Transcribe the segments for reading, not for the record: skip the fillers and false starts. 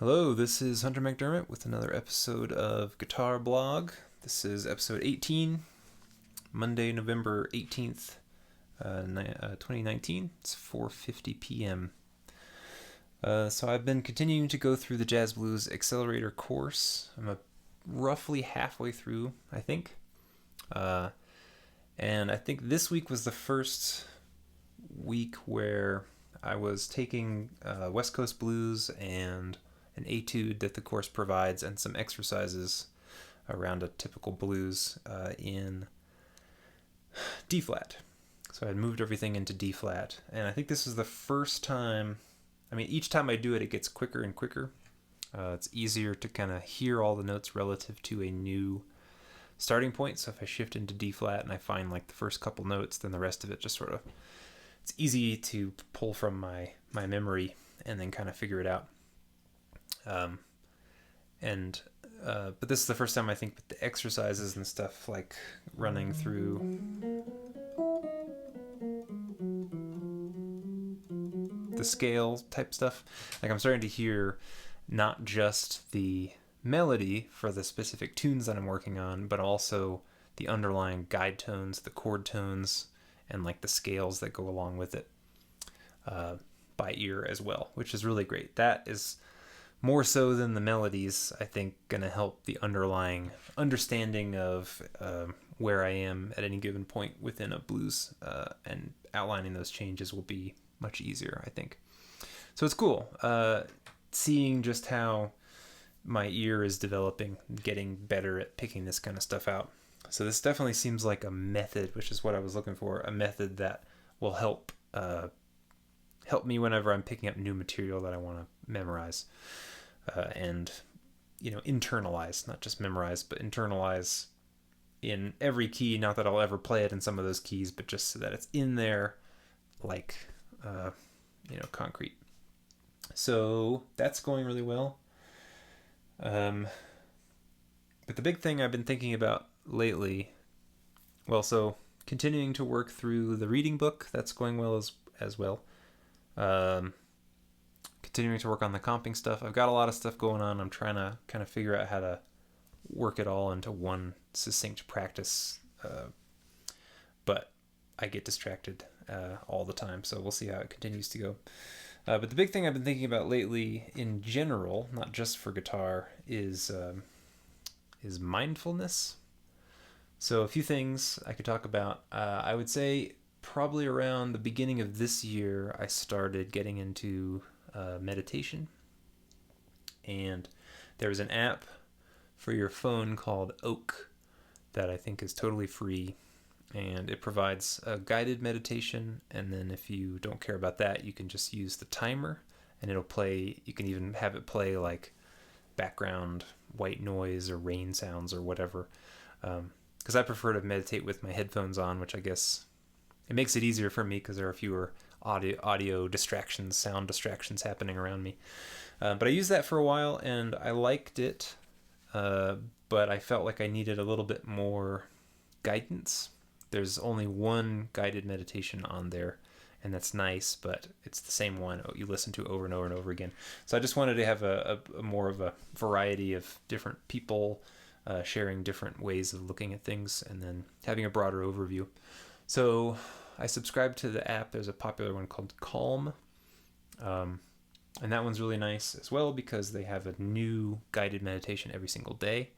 Hello, this is Hunter McDermott with another episode of Guitar Blog. This is episode 18, Monday, November 18th, 2019. It's 4:50 p.m. So I've been continuing to go through the Jazz Blues Accelerator course. I'm roughly halfway through, I think. And I think this week was the first week where I was taking West Coast Blues and an etude that the course provides and some exercises around a typical blues in D flat. So I had moved everything into D flat, and I think this is the first time. I mean, each time I do it, it gets quicker and quicker. It's easier to kind of hear all the notes relative to a new starting point. So if I shift into D flat and I find like the first couple notes, then the rest of it just sort of, it's easy to pull from my memory and then kind of figure it out. But this is the first time I think with the exercises and stuff, like running through the scale type stuff, like I'm starting to hear not just the melody for the specific tunes that I'm working on, but also the underlying guide tones, the chord tones, and like the scales that go along with it by ear as well, which is really great. That is more so than the melodies, I think, going to help the underlying understanding of where I am at any given point within a blues, and outlining those changes will be much easier, I think. So it's cool seeing just how my ear is developing, getting better at picking this kind of stuff out. So this definitely seems like a method, which is what I was looking for, a method that will help me whenever I'm picking up new material that I want to memorize. And internalize, not just memorize, but internalize in every key. Not that I'll ever play it in some of those keys, but just so that it's in there, like concrete. So that's going really well. But the big thing I've been thinking about lately, so continuing to work through the reading book, that's going well as well. Continuing to work on the comping stuff. I've got a lot of stuff going on. I'm trying to kind of figure out how to work it all into one succinct practice. But I get distracted all the time, so we'll see how it continues to go. But the big thing I've been thinking about lately in general, not just for guitar, is mindfulness. So a few things I could talk about. I would say probably around the beginning of this year, I started getting into meditation, and there's an app for your phone called Oak that I think is totally free, and it provides a guided meditation. And then if you don't care about that, you can just use the timer and it'll play. You can even have it play like background white noise or rain sounds or whatever, because I prefer to meditate with my headphones on, which I guess it makes it easier for me because there are fewer audio distractions, sound distractions happening around me. But I used that for a while and I liked it, but I felt like I needed a little bit more guidance. There's only one guided meditation on there, and that's nice, but it's the same one you listen to over and over and over again. So I just wanted to have a more of a variety of different people sharing different ways of looking at things and then having a broader overview. So I subscribed to the app. There's a popular one called Calm, and that one's really nice as well because they have a new guided meditation every single day.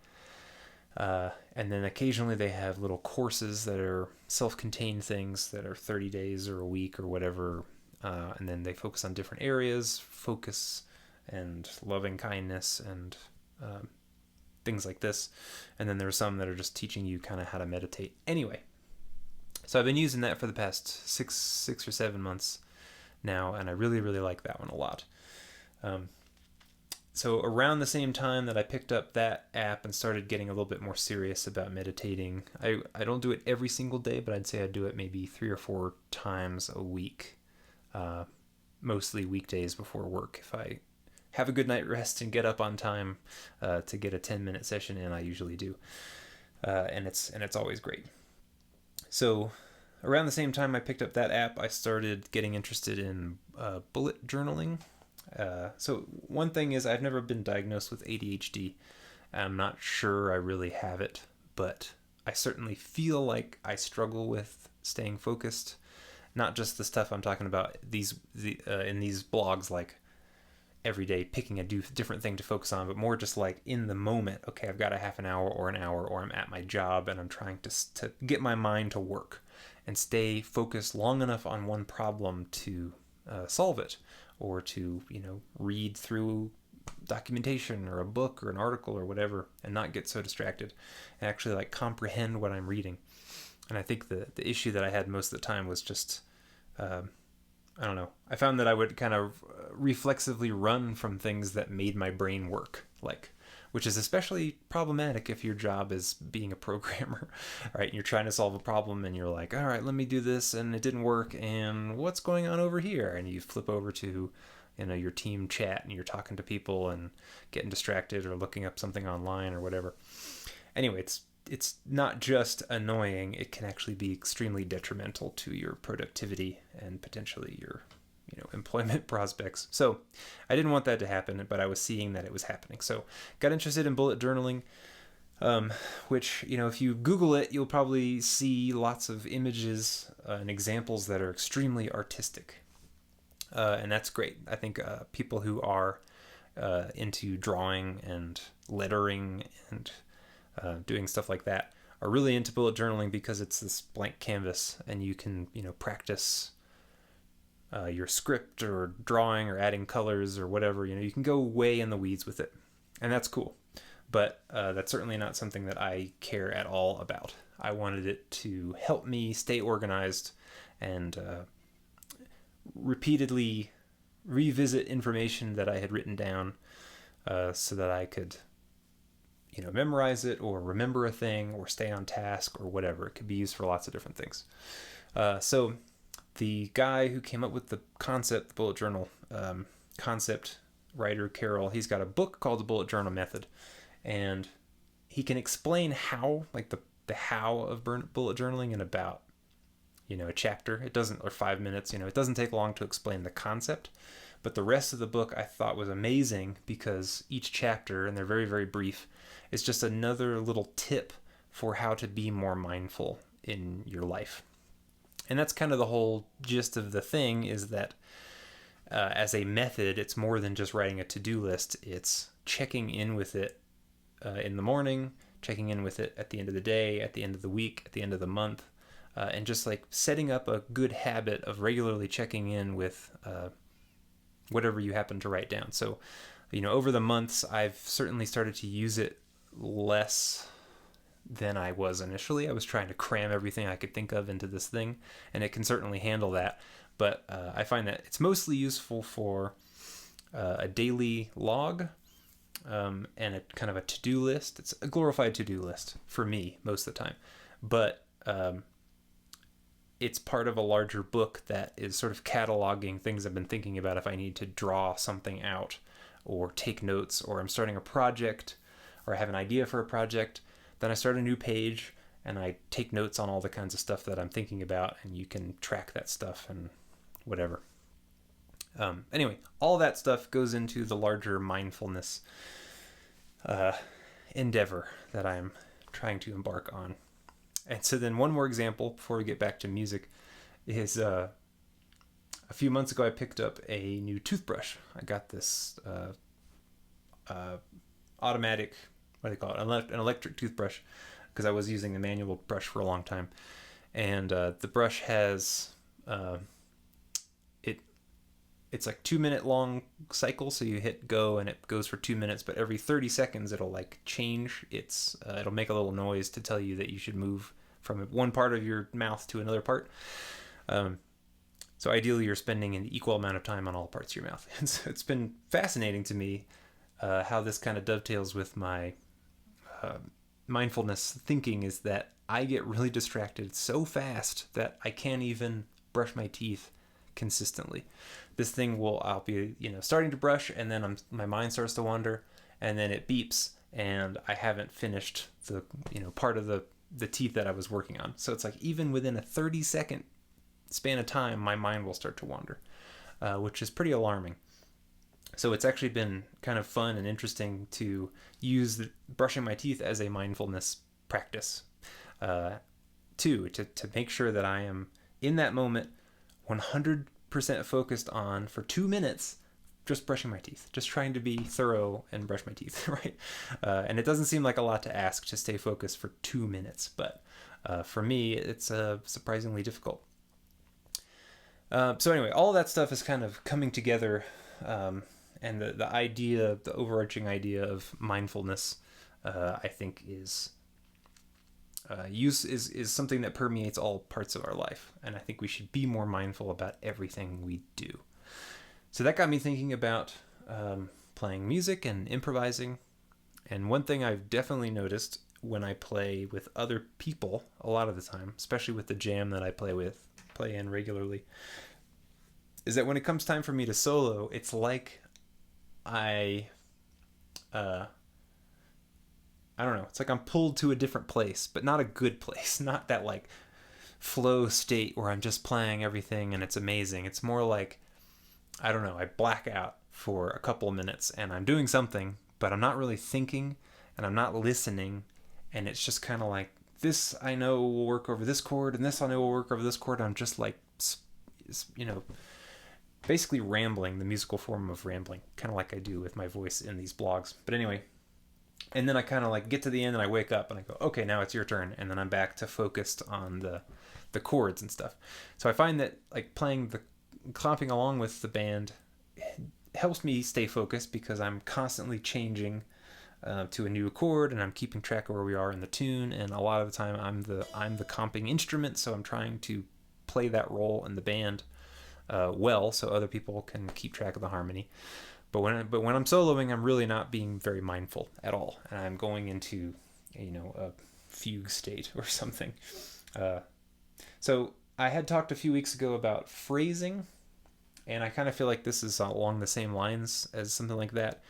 And then occasionally they have little courses that are self-contained things that are 30 days or a week or whatever, and then they focus on different areas, focus and loving kindness and things like this. And then there are some that are just teaching you kind of how to meditate. Anyway, so I've been using that for the past six or 7 months now, and I really, really like that one a lot. So around the same time that I picked up that app and started getting a little bit more serious about meditating, I don't do it every single day, but I'd say I do it maybe 3 or 4 times a week, mostly weekdays before work. If I have a good night rest and get up on time to get a 10-minute session in, I usually do, and it's always great. So around the same time I picked up that app, I started getting interested in bullet journaling. So one thing is I've never been diagnosed with ADHD. I'm not sure I really have it, but I certainly feel like I struggle with staying focused. Not just the stuff I'm talking about in these blogs, like every day picking a different thing to focus on, but more just like in the moment. Okay, I've got a half an hour or an hour, or I'm at my job and I'm trying to get my mind to work and stay focused long enough on one problem to solve it, or to read through documentation or a book or an article or whatever, and not get so distracted and actually like comprehend what I'm reading. And I think the issue that I had most of the time was just I don't know. I found that I would kind of reflexively run from things that made my brain work, which is especially problematic if your job is being a programmer, right? You're trying to solve a problem and you're like, all right, let me do this, and it didn't work, and what's going on over here? And you flip over to, your team chat, and you're talking to people and getting distracted or looking up something online or whatever. Anyway, it's not just annoying, it can actually be extremely detrimental to your productivity and potentially your employment prospects. So I didn't want that to happen, but I was seeing that it was happening. So got interested in bullet journaling, which, if you Google it, you'll probably see lots of images and examples that are extremely artistic. And that's great. I think people who are into drawing and lettering and doing stuff like that are really into bullet journaling, because it's this blank canvas and you can practice your script or drawing or adding colors or whatever. You can go way in the weeds with it, and that's cool, but that's certainly not something that I care at all about. I wanted it to help me stay organized and repeatedly revisit information that I had written down, so that I could memorize it or remember a thing or stay on task or whatever. It could be used for lots of different things. So the guy who came up with the concept, the bullet journal concept, writer Carroll, he's got a book called The Bullet Journal Method, and he can explain how, like the how of bullet journaling in about a chapter. It doesn't, or 5 minutes. It doesn't take long to explain the concept. But the rest of the book I thought was amazing, because each chapter, and they're very, very brief, is just another little tip for how to be more mindful in your life. And that's kind of the whole gist of the thing, is that as a method, it's more than just writing a to-do list. It's checking in with it in the morning, checking in with it at the end of the day, at the end of the week, at the end of the month, and just like setting up a good habit of regularly checking in with whatever you happen to write down. So, over the months, I've certainly started to use it less than I was initially. I was trying to cram everything I could think of into this thing, and it can certainly handle that. But I find that it's mostly useful for a daily log and a kind of a to-do list. It's a glorified to-do list for me most of the time. But it's part of a larger book that is sort of cataloging things I've been thinking about if I need to draw something out or take notes, or I'm starting a project, or I have an idea for a project. Then I start a new page and I take notes on all the kinds of stuff that I'm thinking about, and you can track that stuff and whatever. Anyway, all that stuff goes into the larger mindfulness endeavor that I'm trying to embark on. And so then one more example before we get back to music is a few months ago I picked up a new toothbrush. I got this automatic, what do they call it, an electric toothbrush, because I was using the manual brush for a long time. And the brush has it's like 2-minute long cycle, so you hit go and it goes for 2 minutes, but every 30 seconds it'll like change it'll make a little noise to tell you that you should move from one part of your mouth to another part. So ideally you're spending an equal amount of time on all parts of your mouth. And so it's been fascinating to me how this kind of dovetails with my mindfulness thinking, is that I get really distracted so fast that I can't even brush my teeth consistently. This thing I'll be starting to brush, and then my mind starts to wander, and then it beeps, and I haven't finished the part of the teeth that I was working on. So it's like even within a 30-second span of time, my mind will start to wander, which is pretty alarming. So it's actually been kind of fun and interesting to use brushing my teeth as a mindfulness practice, uh, too, to make sure that I am in that moment 100% focused on, for 2 minutes, just brushing my teeth, just trying to be thorough and brush my teeth, right? And it doesn't seem like a lot to ask to stay focused for 2 minutes, but for me, it's surprisingly difficult. So anyway, all that stuff is kind of coming together, and the overarching idea of mindfulness, I think is something that permeates all parts of our life, and I think we should be more mindful about everything we do. So that got me thinking about playing music and improvising. And one thing I've definitely noticed when I play with other people, a lot of the time, especially with the jam that I play in regularly, is that when it comes time for me to solo, it's like I I don't know, it's like I'm pulled to a different place, but not a good place. Not that like flow state where I'm just playing everything and it's amazing. It's more like, I don't know, I black out for a couple of minutes and I'm doing something, but I'm not really thinking and I'm not listening. And it's just kind of like, this I know will work over this chord and this I know will work over this chord. I'm just like, you know, basically rambling, the musical form of rambling, kind of like I do with my voice in these blogs. But anyway, and then I kind of like get to the end and I wake up and I go, okay, now it's your turn. And then I'm back to focused on the chords and stuff. So I find that like clapping along with the band helps me stay focused because I'm constantly changing to a new chord and I'm keeping track of where we are in the tune. And a lot of the time I'm the comping instrument, so I'm trying to play that role in the band well, so other people can keep track of the harmony. But when I'm soloing, I'm really not being very mindful at all, and I'm going into a fugue state or something. So I had talked a few weeks ago about phrasing, and I kind of feel like this is along the same lines as something like that.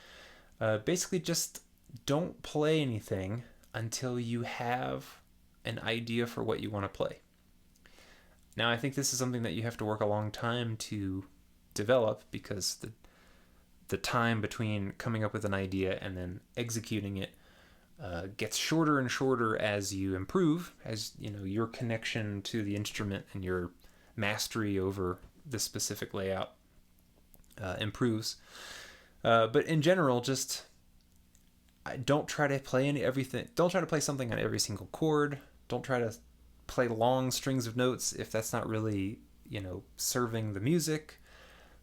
Basically, just don't play anything until you have an idea for what you want to play. Now, I think this is something that you have to work a long time to develop because the time between coming up with an idea and then executing it gets shorter and shorter as you improve, as your connection to the instrument and your mastery over the specific layout improves. But in general, just don't try to play everything. Don't try to play something on every single chord. Don't try to play long strings of notes if that's not really serving the music.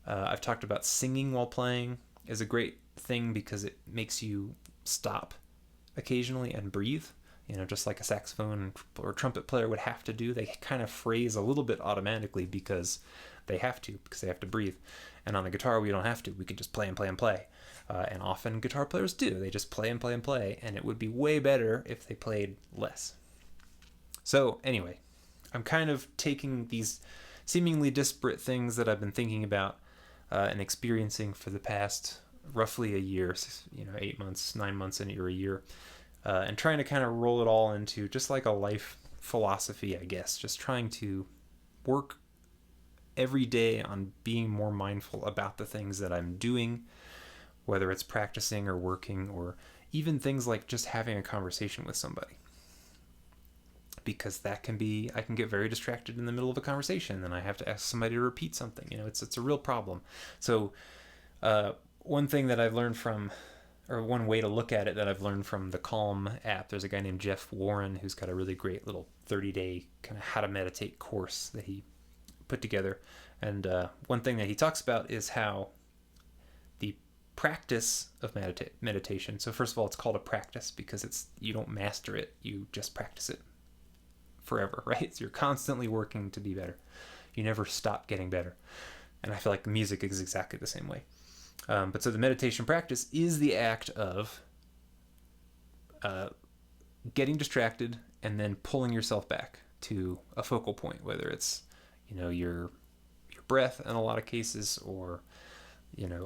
I've talked about singing while playing is a great thing because it makes you stop occasionally and breathe. Just like a saxophone or trumpet player would have to do. They kind of phrase a little bit automatically because they have to breathe. And on the guitar, we don't have to. We can just play and play and play. And often guitar players do. They just play and play and play. And it would be way better if they played less. So anyway, I'm kind of taking these seemingly disparate things that I've been thinking about and experiencing for the past roughly a year, 8 months, 9 months into a year, and trying to kind of roll it all into just like a life philosophy, I guess. Just trying to work every day on being more mindful about the things that I'm doing, whether it's practicing or working or even things like just having a conversation with somebody. Because I can get very distracted in the middle of a conversation and I have to ask somebody to repeat something. It's a real problem. So one thing that I've learned or one way to look at it that I've learned from the Calm app, there's a guy named Jeff Warren who's got a really great little 30-day kind of how to meditate course that he put together. And one thing that he talks about is how the practice of meditation. So first of all, it's called a practice because you don't master it, you just practice it forever, right? So you're constantly working to be better. You never stop getting better. And I feel like music is exactly the same way. But so the meditation practice is the act of getting distracted and then pulling yourself back to a focal point, whether it's your breath in a lot of cases, or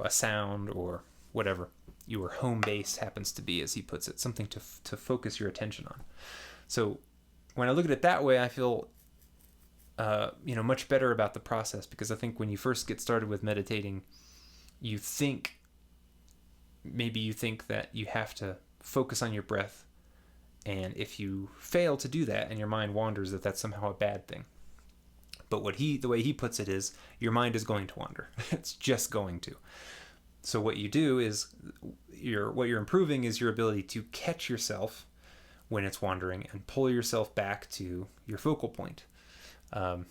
a sound, or whatever your home base happens to be, as he puts it, something to focus your attention on. So when I look at it that way, I feel much better about the process, because I think when you first get started with meditating, you think maybe you think that you have to focus on your breath, and if you fail to do that and your mind wanders, that's somehow a bad thing. But the way he puts it is, your mind is going to wander. It's just going to. So what you do is, what you're improving is your ability to catch yourself when it's wandering and pull yourself back to your focal point. And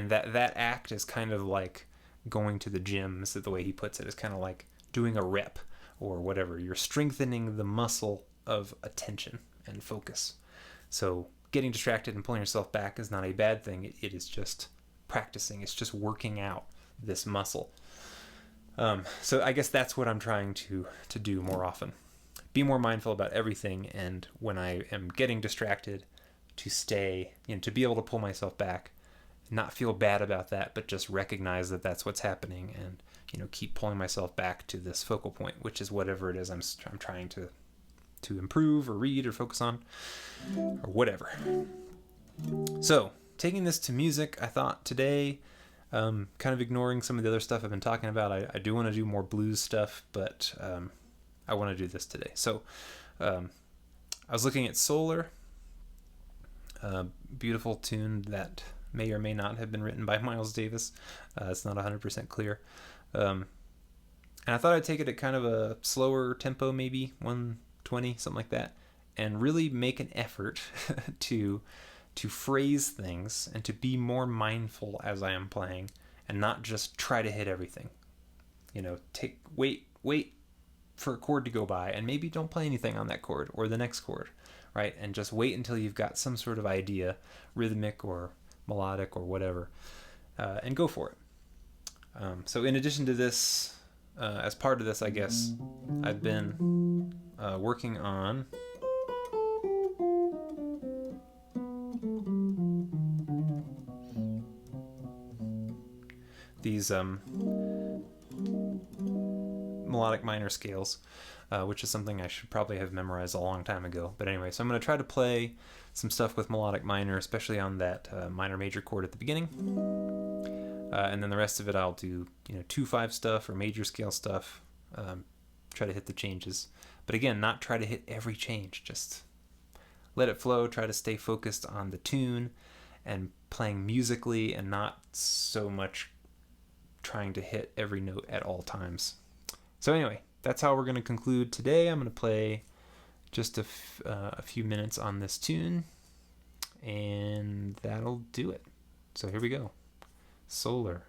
that act is kind of like going to the gym, is the way he puts it. It's kind of like doing a rep or whatever. You're strengthening the muscle of attention and focus. So getting distracted and pulling yourself back is not a bad thing. It is just practicing. It's just working out this muscle. So I guess that's what I'm trying to do more often. Be more mindful about everything, and when I am getting distracted, to stay, to be able to pull myself back, not feel bad about that, but just recognize that that's what's happening, and keep pulling myself back to this focal point, which is whatever it is I'm trying to improve or read or focus on, or whatever. So taking this to music, I thought today, kind of ignoring some of the other stuff I've been talking about, I do want to do more blues stuff, but I want to do this today. So I was looking at Solar, a beautiful tune that may or may not have been written by Miles Davis. It's not 100% clear. And I thought I'd take it at kind of a slower tempo, maybe 120, something like that, and really make an effort to phrase things and to be more mindful as I am playing, and not just try to hit everything. Wait for a chord to go by, and maybe don't play anything on that chord or the next chord, right? And just wait until you've got some sort of idea, rhythmic or melodic or whatever, and go for it. So in addition to this, as part of this, I guess, I've been working on these melodic minor scales, which is something I should probably have memorized a long time ago. But anyway, so I'm going to try to play some stuff with melodic minor, especially on that minor major chord at the beginning. And then the rest of it I'll do 2/5 stuff or major scale stuff, try to hit the changes. But again, not try to hit every change, just let it flow, try to stay focused on the tune and playing musically, and not so much trying to hit every note at all times. So anyway, that's how we're going to conclude today. I'm going to play just a few minutes on this tune, and that'll do it. So here we go. Solar.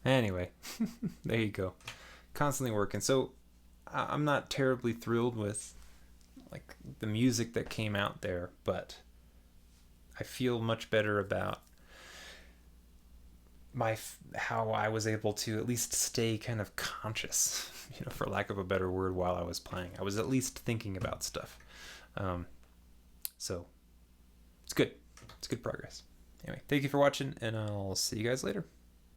Anyway, there you go. Constantly working. So I'm not terribly thrilled with like the music that came out there, but I feel much better about how I was able to at least stay kind of conscious, for lack of a better word, while I was playing. I was at least thinking about stuff. So it's good. It's good progress. Anyway, thank you for watching, and I'll see you guys later.